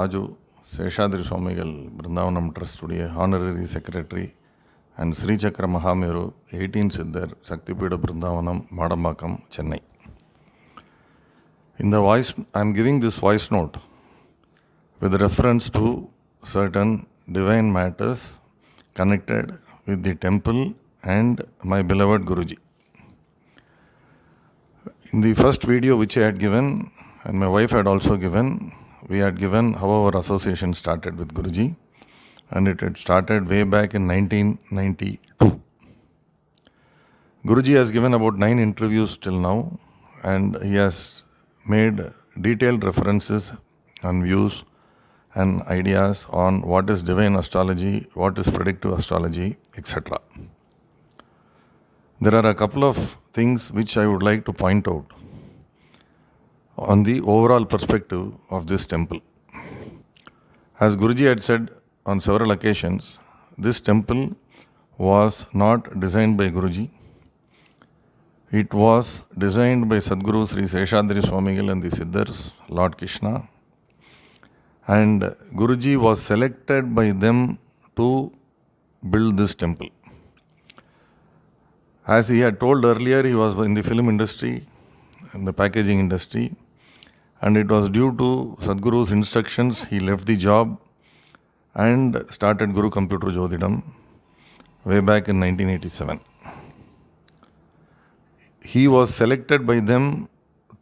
Raju, Seshadri Swamigal, Vrindavanam Trust Studio, Honorary Secretary, and Sri Chakra Mahameru, 18 Siddhar, Shaktipida Vrindavanam, Madambakam, Chennai. In the voice, I am giving this voice note with reference to certain divine matters connected with the temple and my beloved Guruji. In the first video which I had given, and my wife had also given, we had given how our association started with Guruji, and it had started way back in 1992. Guruji has given about 9 interviews till now, and he has made detailed references and views and ideas on what is divine astrology, what is predictive astrology, etc. There are a couple of things which I would like to point out on the overall perspective of this temple. As Guruji had said on several occasions, this temple was not designed by Guruji. It was designed by Sadguru Sri Seshadri Swamigal and the Siddhars, Lord Krishna. And Guruji was selected by them to build this temple. As he had told earlier, he was in the film industry, in the packaging industry, and it was due to Sadguru's instructions, he left the job and started Guru Computer Jyotidam way back in 1987. He was selected by them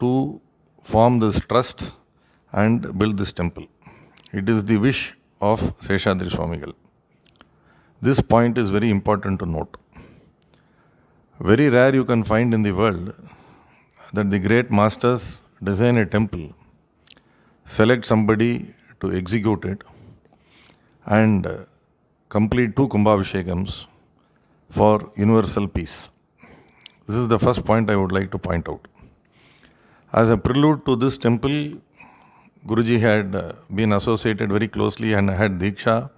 to form this trust and build this temple. It is the wish of Seshadri Swamigal. This point is very important to note. Very rare you can find in the world that the great masters design a temple, select somebody to execute it, and complete 2 Kumbhabhishekams for universal peace. This is the first point I would like to point out. As a prelude to this temple, Guruji had been associated very closely and had Diksha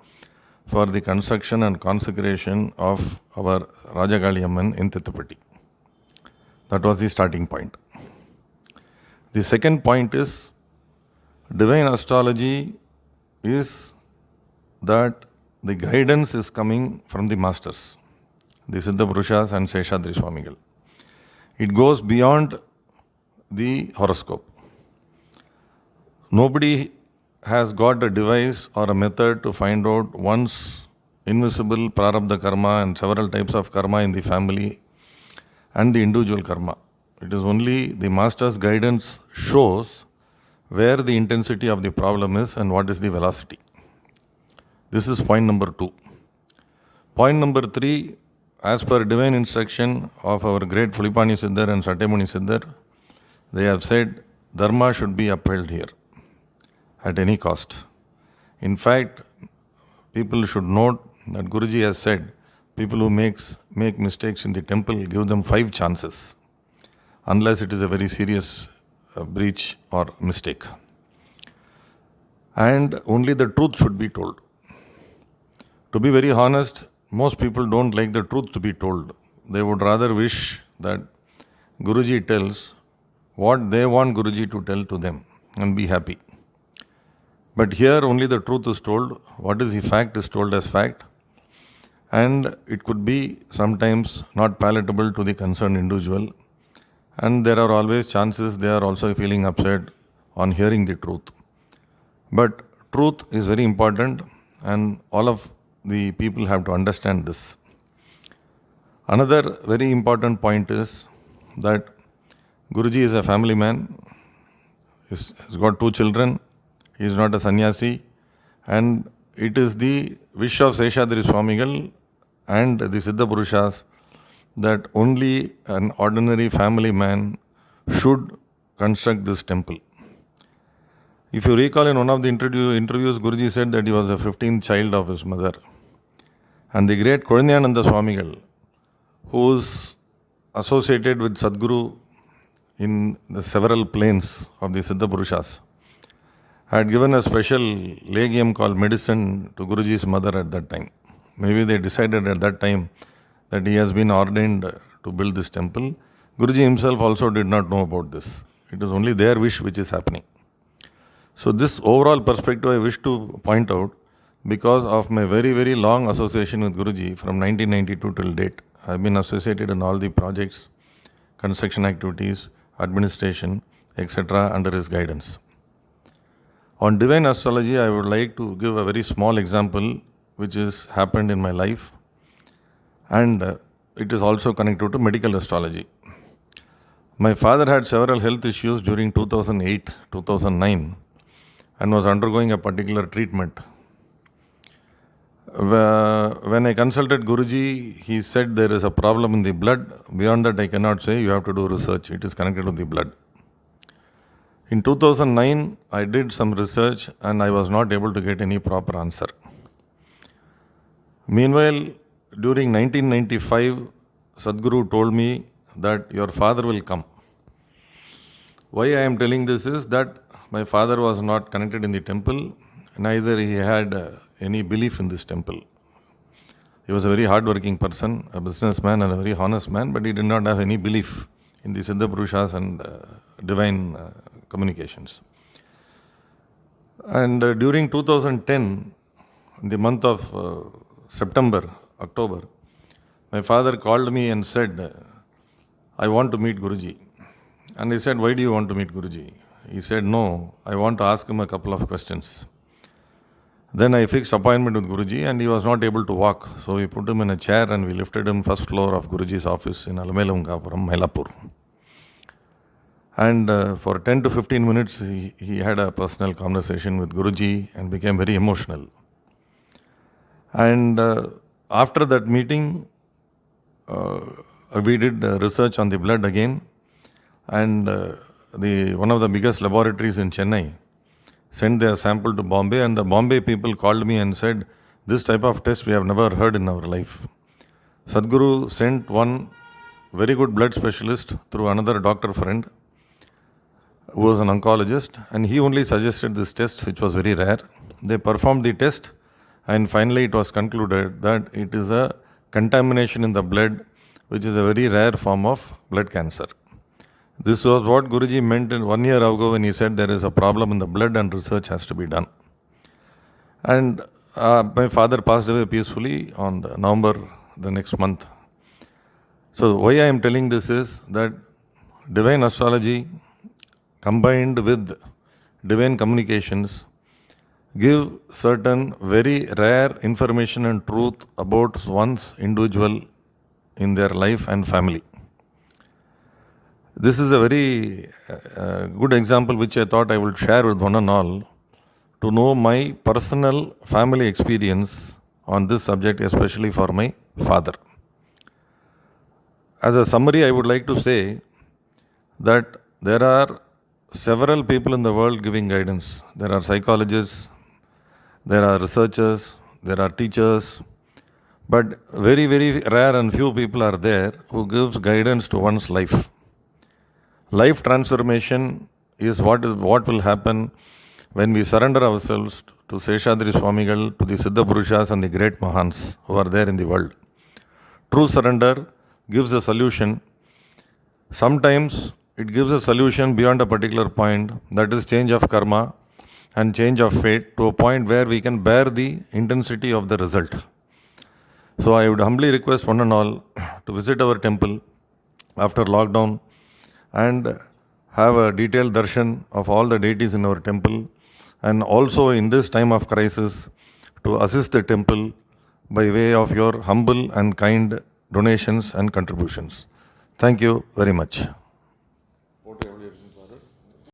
for the construction and consecration of our Rajakali Amman in Thithupatti. That was the starting point. The second point is, divine astrology is that the guidance is coming from the masters, the Siddha Purushas and Seshadri Swamigal. It goes beyond the horoscope. Nobody has got a device or a method to find out one's invisible prarabdha karma and several types of karma in the family and the individual karma. It is only the master's guidance shows where the intensity of the problem is and what is the velocity. This is point number 2. Point number 3, as per divine instruction of our great Pulipani Siddhar and Satyamuni Siddhar, they have said dharma should be upheld here at any cost. In fact, people should note that Guruji has said, people who make mistakes in the temple, give them 5 chances, unless it is a very serious breach or mistake. And only the truth should be told. To be very honest, most people don't like the truth to be told. They would rather wish that Guruji tells what they want Guruji to tell to them and be happy. But here only the truth is told, what is the fact is told as fact, and it could be sometimes not palatable to the concerned individual, and there are always chances they are also feeling upset on hearing the truth. But truth is very important, and all of the people have to understand this. Another very important point is that Guruji is a family man, he's got 2 children, he is not a sannyasi, and it is the wish of Seshadri Swamigal and the Siddha Purushas that only an ordinary family man should construct this temple. If you recall, in one of the interviews, Guruji said that he was the 15th child of his mother. And the great Kodanyananda Swamigal, who is associated with Sadguru in the several planes of the Siddha Purushas, had given a special legium called medicine to Guruji's mother at that time. Maybe they decided at that time that he has been ordained to build this temple. Guruji himself also did not know about this. It is only their wish which is happening. So this overall perspective I wish to point out because of my very, very long association with Guruji from 1992 till date. I have been associated in all the projects, construction activities, administration, etc. under his guidance. On divine astrology, I would like to give a very small example which has happened in my life, and it is also connected to medical astrology. My father had several health issues during 2008-2009 and was undergoing a particular treatment. When I consulted Guruji, he said there is a problem in the blood. Beyond that, I cannot say. You have to do research. It is connected to the blood. In 2009, I did some research and I was not able to get any proper answer. Meanwhile, during 1995, Sadhguru told me that your father will come. Why I am telling this is that my father was not connected in the temple, neither he had any belief in this temple. He was a very hard-working person, a businessman and a very honest man, but he did not have any belief in the Siddha Purushas and divine communications. And during 2010, in the month of October, my father called me and said, I want to meet Guruji. And I said, why do you want to meet Guruji? He said, no, I want to ask him a couple of questions. Then I fixed appointment with Guruji and he was not able to walk. So we put him in a chair and we lifted him first floor of Guruji's office in Alamelungapuram, Mylapore. And for 10 to 15 minutes, he had a personal conversation with Guruji and became very emotional. And after that meeting, we did research on the blood again. And one of the biggest laboratories in Chennai sent their sample to Bombay, and the Bombay people called me and said, this type of test we have never heard in our life. Sadhguru sent one very good blood specialist through another doctor friend who was an oncologist, and he only suggested this test, which was very rare. They performed the test, and finally it was concluded that it is a contamination in the blood, which is a very rare form of blood cancer. This was what Guruji meant 1 year ago when he said there is a problem in the blood and research has to be done. And my father passed away peacefully on November the next month. So why I am telling this is that divine astrology combined with divine communications give certain very rare information and truth about one's individual in their life and family. This is a very good example which I thought I would share with one and all to know my personal family experience on this subject, especially for my father. As a summary, I would like to say that there are several people in the world giving guidance. There are psychologists, there are researchers, there are teachers, but very, very rare and few people are there who gives guidance to one's life. Life transformation is what will happen when we surrender ourselves to Seshadri Swamigal, to the Siddha Purushas and the great Mahans who are there in the world. True surrender gives a solution. Sometimes it gives a solution beyond a particular point, that is change of karma and change of fate, to a point where we can bear the intensity of the result. So I would humbly request one and all to visit our temple after lockdown and have a detailed darshan of all the deities in our temple, and also in this time of crisis to assist the temple by way of your humble and kind donations and contributions. Thank you very much.